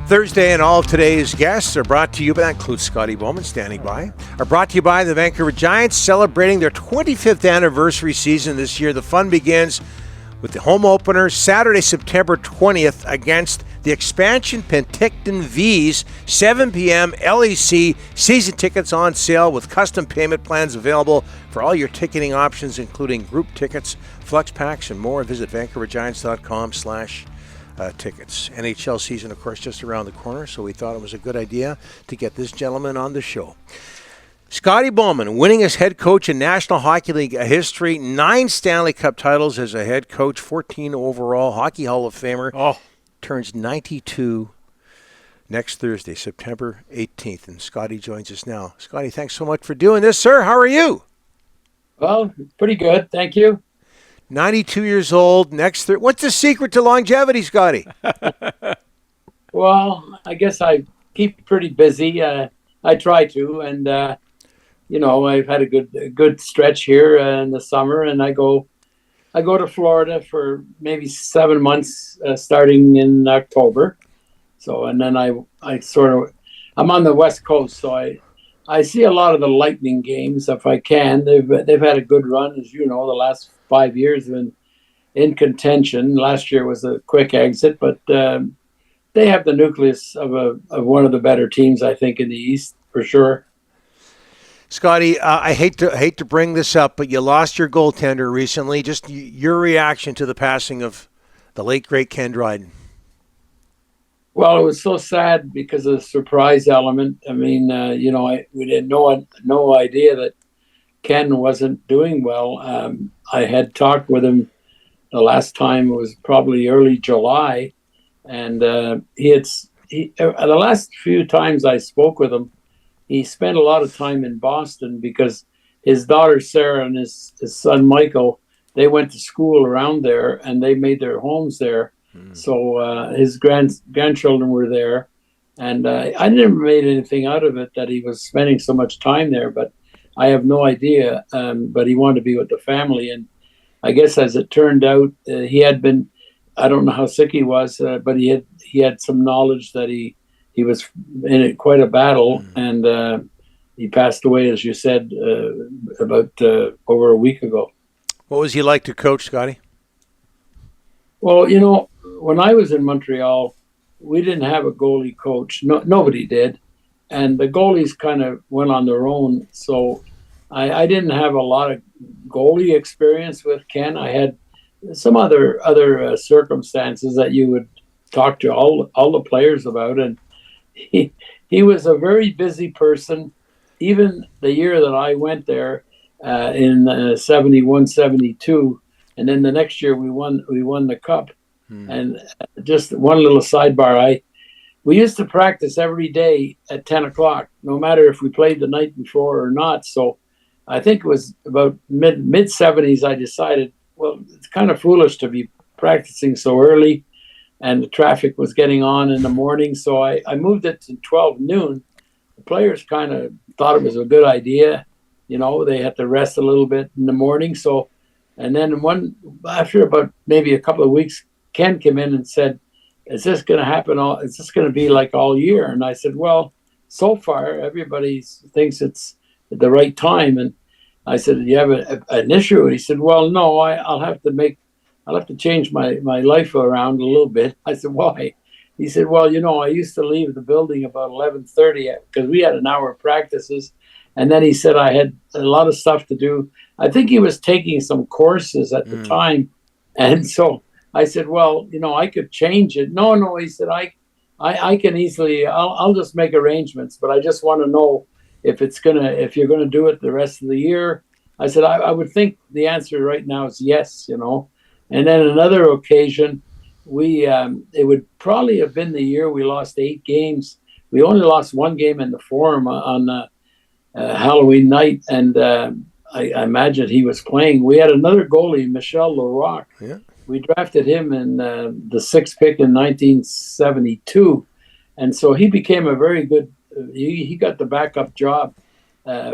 Thursday and all of today's guests are brought to you, but that includes Scotty Bowman standing by, are brought to you by the Vancouver Giants, celebrating their 25th anniversary season this year. The fun begins with the home opener Saturday, September 20th against the expansion Penticton Vs, 7 p.m. LEC. Season tickets on sale with custom payment plans available for all your ticketing options, including group tickets, flex packs, and more. Visit vancouvergiants.com/tickets. NHL season, of course, just around the corner, so we thought it was a good idea to get this gentleman on the show. Scotty Bowman, winning as head coach in National Hockey League history, 9 Stanley Cup titles as a head coach, 14 overall, Hockey Hall of Famer, turns 92 next Thursday, September 18th, and Scotty joins us now. Scotty, thanks so much for doing this, sir. How are you? Well, pretty good, thank you. 92 years old, next what's the secret to longevity, Scotty? Well, I guess I keep pretty busy. I try to, and I've had a good stretch here in the summer, and I go to Florida for maybe 7 months, starting in October. So, and then I'm on the West Coast, so I see a lot of the Lightning games if I can. They've had a good run, as you know, the last 5 years have been in contention. Last year was a quick exit, but they have the nucleus of one of the better teams, I think, in the East for sure. Scotty, I hate to bring this up, but you lost your goaltender recently. Just your reaction to the passing of the late great Ken Dryden. Well, it was so sad because of the surprise element. I mean, we had no idea that Ken wasn't doing well. I had talked with him the last time, it was probably early July, and the last few times I spoke with him, he spent a lot of time in Boston because his daughter Sarah and his son Michael, they went to school around there and they made their homes there. So his grandchildren were there, and I never made anything out of it that he was spending so much time there, but I have no idea. But he wanted to be with the family, and I guess as it turned out, he had been, I don't know how sick he was, but he had some knowledge that he was in quite a battle, and he passed away, as you said, about over a week ago. What was he like to coach, Scotty? Well, when I was in Montreal, we didn't have a goalie coach. Nobody did. And the goalies kind of went on their own. So I didn't have a lot of goalie experience with Ken. I had some other circumstances that you would talk to all the players about. And he was a very busy person. Even the year that I went there in 71, 72, and then the next year we won the cup. And just one little sidebar, we used to practice every day at 10 o'clock, no matter if we played the night before or not. So I think it was about mid-70s I decided, well, it's kind of foolish to be practicing so early, and the traffic was getting on in the morning. So I moved it to 12 noon. The players kind of thought it was a good idea. They had to rest a little bit in the morning. So, and then after about maybe a couple of weeks, Ken came in and said, is this going to happen? Is this going to be like all year? And I said, well, so far everybody thinks it's the right time. And I said, do you have an issue? And he said, well, no, I'll have to change my life around a little bit. I said, why? He said, well, I used to leave the building about 11:30 because we had an hour of practices. And then he said I had a lot of stuff to do. I think he was taking some courses at the time. And so I said, well, I could change it. No, he said, I can easily, I'll just make arrangements, but I just want to know if you're going to do it the rest of the year. I said, I would think the answer right now is yes, And then another occasion, it would probably have been the year we lost 8 games. We only lost 1 game in the Forum on Halloween night, and I imagine he was playing. We had another goalie, Michel Larocque. Yeah. We drafted him in the 6th pick in 1972, and so he became a very good. He got the backup job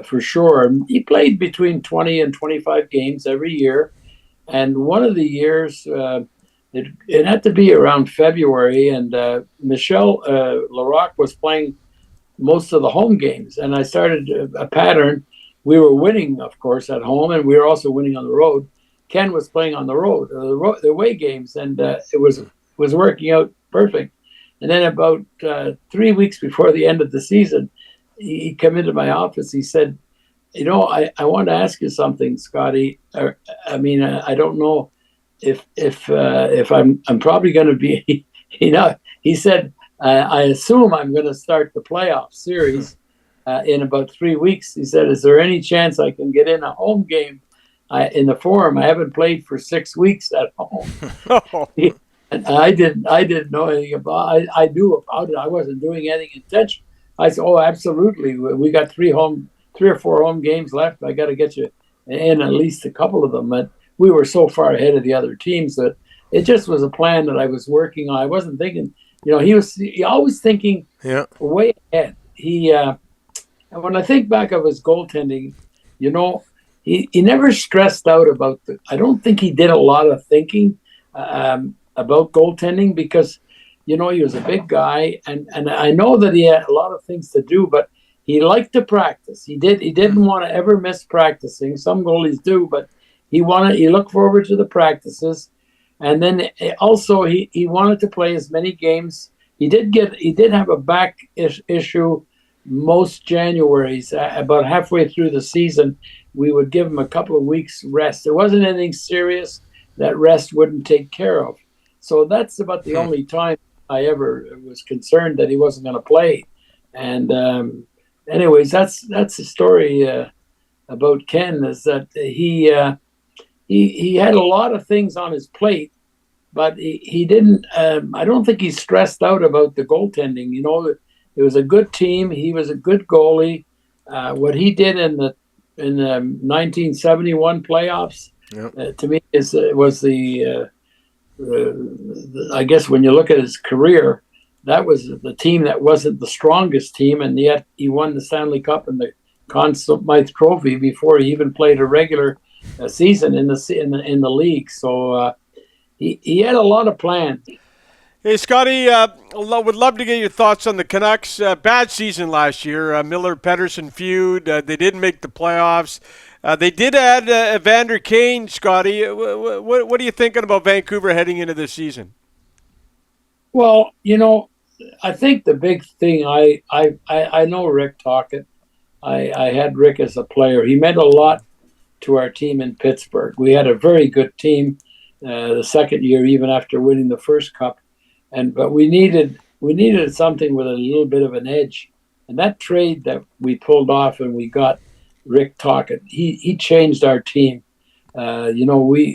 for sure. He played between 20 and 25 games every year, and one of the years it had to be around February, and Michel Larocque was playing most of the home games, and I started a pattern. We were winning, of course, at home, and we were also winning on the road. Ken was playing on the road, the away games, and it was working out perfect. And then about 3 weeks before the end of the season, he came into my office. He said, I want to ask you something, Scotty. I don't know if I'm probably going to be, he said, I assume I'm going to start the playoff series in about 3 weeks. He said, is there any chance I can get in a home game in the Forum? I haven't played for 6 weeks at home. And I didn't know anything about it. I knew about it. I wasn't doing anything intentional. I said, oh, absolutely. We got 3 or 4 home games left. I got to get you in at least a couple of them. But we were so far ahead of the other teams that it just was a plan that I was working on. I wasn't thinking, he always thinking way ahead. And when I think back of his goaltending, he never stressed out about I don't think he did a lot of thinking about goaltending because, he was a big guy, and I know that he had a lot of things to do, but he liked to practice. He didn't want to ever miss practicing. Some goalies do, but he looked forward to the practices, and then also he wanted to play as many games. He did have a back issue most Januaries. About halfway through the season, we would give him a couple of weeks rest. There wasn't anything serious that rest wouldn't take care of. So that's about the only time I ever was concerned that he wasn't going to play. And anyways, that's the story about Ken, is that he had a lot of things on his plate, but he didn't. I don't think he stressed out about the goaltending. It was a good team. He was a good goalie. What he did in the 1971 playoffs, to me, was the I guess when you look at his career, that was the team that wasn't the strongest team, and yet he won the Stanley Cup and the Conn Smythe Trophy before he even played a regular season in the league. So he had a lot of plans. Hey, Scotty, would love to get your thoughts on the Canucks. Bad season last year. Miller-Pettersson feud. They didn't make the playoffs. They did add Evander Kane, Scotty. What are you thinking about Vancouver heading into this season? Well, I think the big thing, I know Rick Tocchet. I had Rick as a player. He meant a lot to our team in Pittsburgh. We had a very good team the second year, even after winning the first cup. But we needed something with a little bit of an edge. And that trade that we pulled off and we got Rick Tocchet, he changed our team. We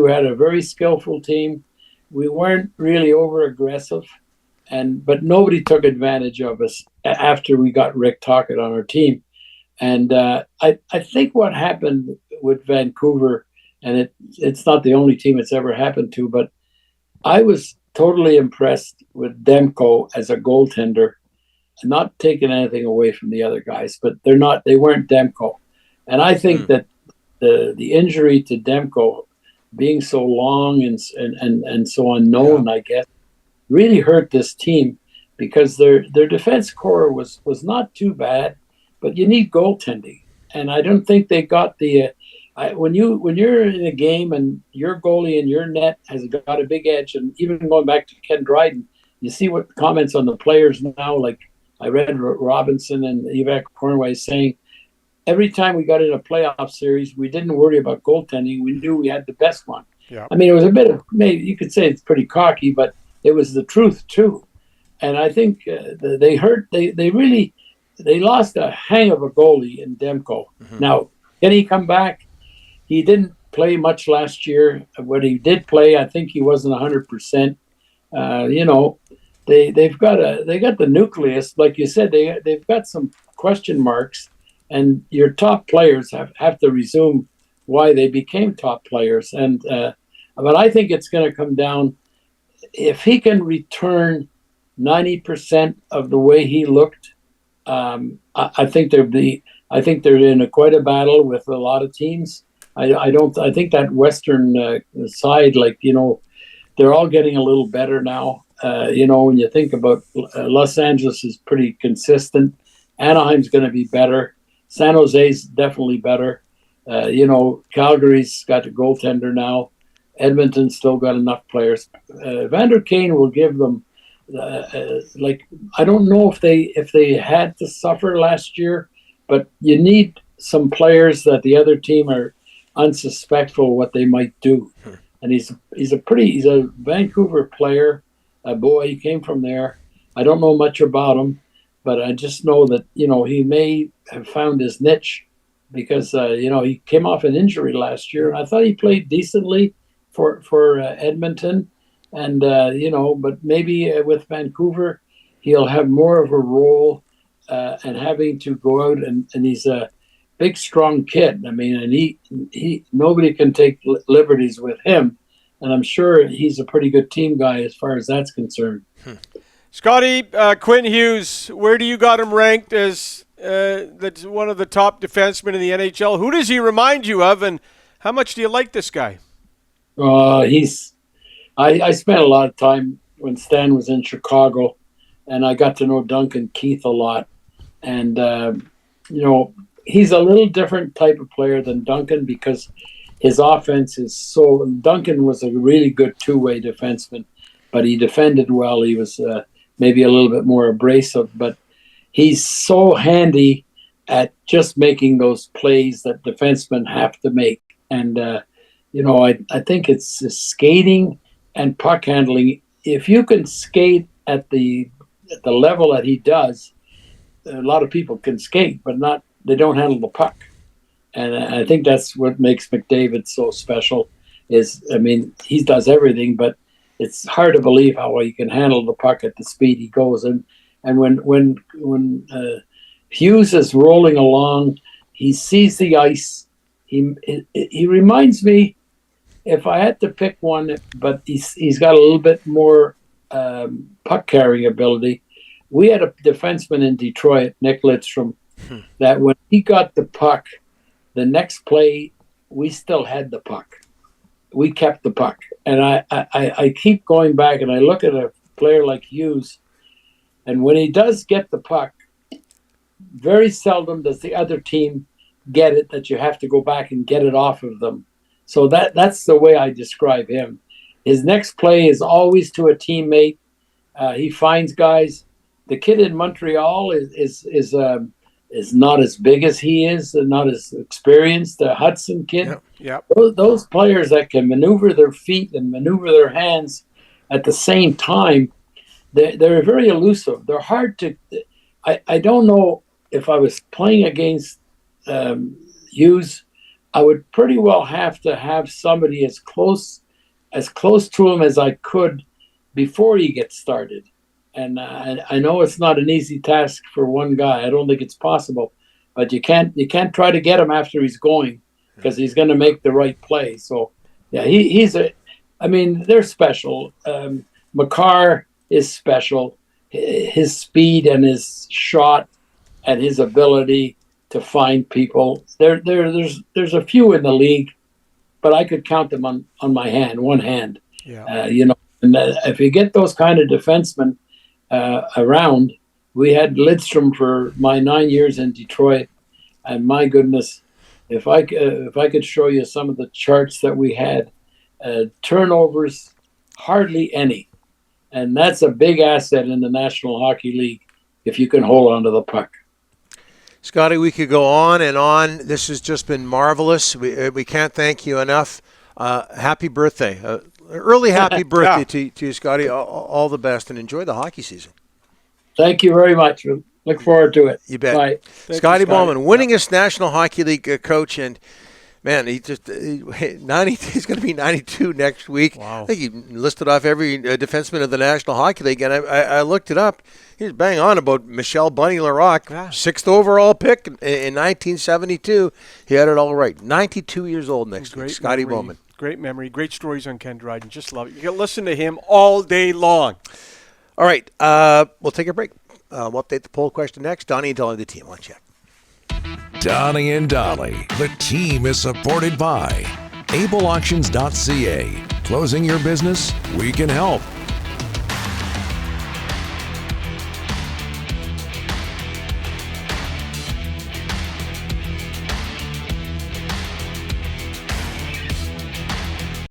had a very skillful team. We weren't really over aggressive, but nobody took advantage of us after we got Rick Tocchet on our team. And I think what happened with Vancouver, and it's not the only team it's ever happened to, but I was totally impressed with Demko as a goaltender. I'm not taking anything away from the other guys, but they weren't Demko. And I think that the injury to Demko being so long and so unknown, I guess, really hurt this team, because their defense core was not too bad, but you need goaltending. And I don't think they got the when you're in a game and your goalie in your net has got a big edge, and even going back to Ken Dryden, you see what comments on the players now, like I read Robinson and Evac Cornway saying, every time we got in a playoff series, we didn't worry about goaltending. We knew we had the best one. Yeah. I mean, it was a bit of, maybe you could say it's pretty cocky, but it was the truth too. And I think they lost a hang of a goalie in Demko. Mm-hmm. Now, can he come back? He didn't play much last year. When he did play, I think he wasn't 100%. They got the nucleus, like you said. They've got some question marks, and your top players have to resume why they became top players. And but I think it's going to come down, if he can return 90% of the way he looked. I think they're in quite a battle with a lot of teams. I think that Western side, like they're all getting a little better now. When you think about Los Angeles is pretty consistent. Anaheim's going to be better. San Jose's definitely better. Calgary's got a goaltender now. Edmonton's still got enough players. Vander Kane will give them I don't know if they had to suffer last year, but you need some players that the other team are unsuspectful what they might do. And he's a Vancouver player. Boy, he came from there. I don't know much about him, but I just know that he may have found his niche because he came off an injury last year. I thought he played decently for Edmonton. And, but maybe with Vancouver, he'll have more of a role and having to go out and he's a big, strong kid. I mean, and he nobody can take liberties with him. And I'm sure he's a pretty good team guy as far as that's concerned. Scotty, Quinn Hughes, where do you got him ranked as that's one of the top defensemen in the NHL? Who does he remind you of, and how much do you like this guy? I spent a lot of time when Stan was in Chicago, and I got to know Duncan Keith a lot. And, he's a little different type of player than Duncan because his offense is Duncan was a really good two-way defenseman, but he defended well. He was maybe a little bit more abrasive, but he's so handy at just making those plays that defensemen have to make. And, I think it's skating and puck handling. If you can skate at the level that he does, a lot of people can skate, but they don't handle the puck. And I think that's what makes McDavid so special he does everything, but it's hard to believe how he can handle the puck at the speed he goes. And when Hughes is rolling along, he sees the ice. He reminds me, if I had to pick one, but he's got a little bit more puck carrying ability. We had a defenseman in Detroit, Nick Lidstrom, that when he got the puck, the next play we still had the puck. We kept the puck, and I keep going back and I look at a player like Hughes, and when he does get the puck, very seldom does the other team get it that you have to go back and get it off of them. So that's the way I describe him. His next play is always to a teammate. He finds guys. The kid in Montreal is not as big as he is, and not as experienced. The Hudson kid. Yeah. Those players that can maneuver their feet and maneuver their hands at the same time, they're very elusive. They're hard to. I don't know if I was playing against Hughes. I would pretty well have to have somebody as close to him as I could before he gets started. And I know it's not an easy task for one guy. I don't think it's possible, but you can't try to get him after he's going because he's going to make the right play. So yeah, they're special. Makar is special. His speed and his shot and his ability to find people. There's a few in the league, but I could count them on one hand. Yeah. And if you get those kind of defensemen around, we had Lidstrom for my 9 years in Detroit, and my goodness, if I could show you some of the charts that we had, turnovers hardly any, and that's a big asset in the National Hockey League if you can hold on to the puck. Scotty, we could go on and on. This has just been marvelous. We can't thank you enough. Happy birthday. Early happy birthday to you, Scotty. All the best, and enjoy the hocky season. Thank you very much. Look forward to it. You bet. Bye. Scotty Bowman, winningest National Hockey League coach, and man, he's going to be 92 next week. Wow. I think he listed off every defenseman of the National Hockey League, and I looked it up. He was bang on about Michel Bunny-Larocque, 6th overall pick in 1972. He had it all right. 92 years old next week. Scotty Bowman. Great memory. Great stories on Ken Dryden. Just love it. You can listen to him all day long. All right. We'll take a break. We'll update the poll question next. Donnie and Dolly, the team. On check. Donnie and Dolly, the team is supported by AbleAuctions.ca, Closing your business? We can help.